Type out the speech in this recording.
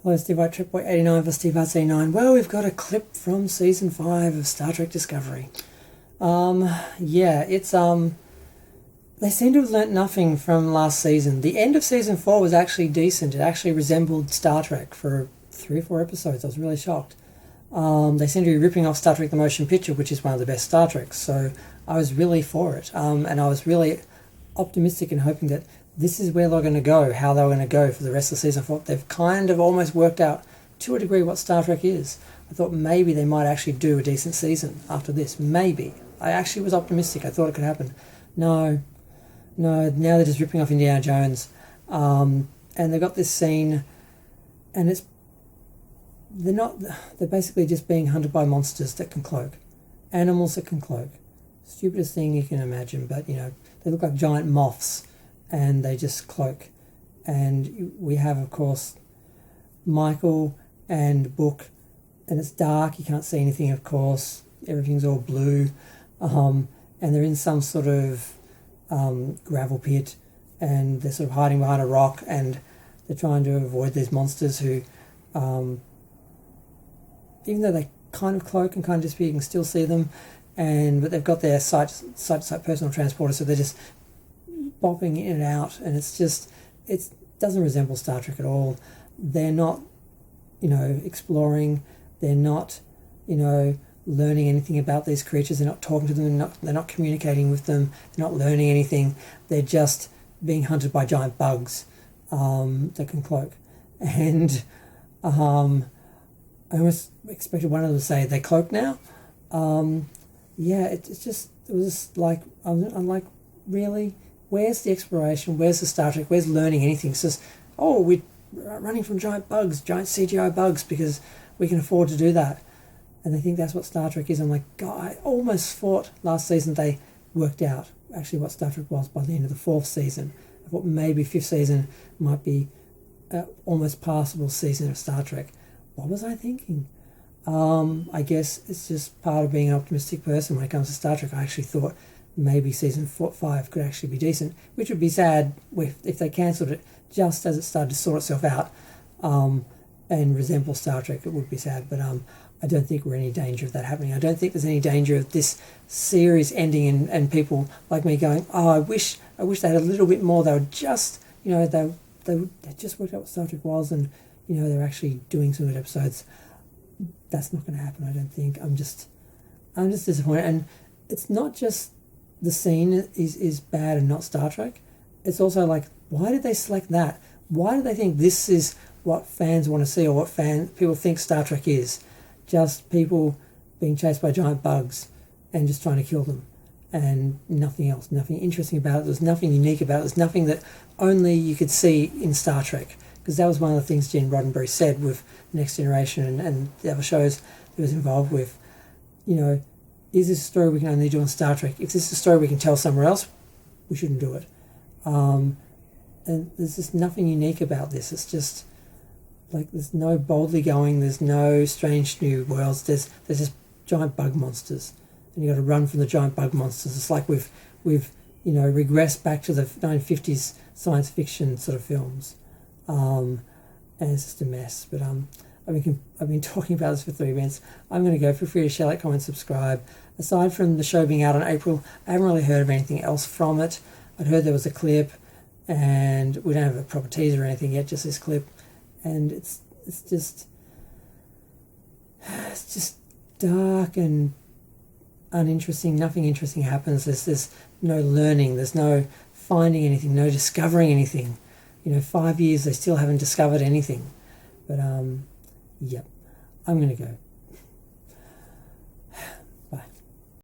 Hello, Steve White, Tripboy89 for Steve Arts 89. Well, we've got a clip from Season 5 of Star Trek Discovery. Yeah, it's, they seem to have learnt nothing from last season. The end of Season 4 was actually decent. It actually resembled Star Trek for 3 or 4 episodes. I was really shocked. They seem to be ripping off Star Trek The Motion Picture, which is one of the best Star Treks, so I was really for it. And I was really optimistic and hoping that this is where they're going to go, how they're going to go for the rest of Season 4. They've kind of almost worked out, to a degree, what Star Trek is. I thought maybe they might actually do a decent season after this. Maybe. I actually was optimistic. I thought it could happen. No, now they're just ripping off Indiana Jones. And they've got this scene, and they're basically just being hunted by monsters that can cloak. Animals that can cloak. Stupidest thing you can imagine, but, they look like giant moths, and they just cloak. And we have, of course, Michael and Book, and it's dark, you can't see anything, of course, everything's all blue, and they're in some sort of gravel pit, and they're sort of hiding behind a rock, and they're trying to avoid these monsters who, even though they kind of cloak and kind of disappear, you can still see them, but they've got their site-to-site personal transporter, so they're just bopping in and out, and it doesn't resemble Star Trek at all. They're not, exploring. They're not, learning anything about these creatures. They're not talking to them. They're not communicating with them. They're not learning anything. They're just being hunted by giant bugs that can cloak. And I almost expected one of them to say, "They cloak now." It was like, I'm like, really? Where's the exploration? Where's the Star Trek? Where's learning anything? It's just, we're running from giant bugs, giant CGI bugs, because we can afford to do that. And they think that's what Star Trek is. I'm like, God, I almost thought last season they worked out actually what Star Trek was by the end of the 4th season. I thought maybe 5th season might be an almost passable season of Star Trek. What was I thinking? I guess it's just part of being an optimistic person when it comes to Star Trek. I actually thought maybe Season 5 could actually be decent, which would be sad if they cancelled it just as it started to sort itself out and resemble Star Trek. It would be sad, but I don't think we're in any danger of that happening. I don't think there's any danger of this series ending and people like me going, I wish they had a little bit more. They were just, they just worked out what Star Trek was, and, they're actually doing some good episodes. That's not going to happen, I don't think. I'm just disappointed. And it's not just the scene is bad and not Star Trek. It's also like, why did they select that? Why do they think this is what fans want to see, or what people think Star Trek is? Just people being chased by giant bugs and just trying to kill them, and nothing else, nothing interesting about it. There's nothing unique about it. There's nothing that only you could see in Star Trek, because that was one of the things Gene Roddenberry said with Next Generation and the other shows he was involved with. Is this a story we can only do on Star Trek? If this is a story we can tell somewhere else, we shouldn't do it. And there's just nothing unique about this. It's just like, there's no boldly going, there's no strange new worlds, there's just giant bug monsters, and you got to run from the giant bug monsters. It's like we've regressed back to the 1950s science fiction sort of films, and it's just a mess. But I've been talking about this for 3 minutes. I'm going to go. Feel free to share, like, comment, subscribe. Aside from the show being out in April, I haven't really heard of anything else from it. I'd heard there was a clip, and we don't have a proper teaser or anything yet, just this clip. And it's just dark and uninteresting. Nothing interesting happens. There's no learning. There's no finding anything, no discovering anything. 5 years, they still haven't discovered anything. But, yep, I'm going to go.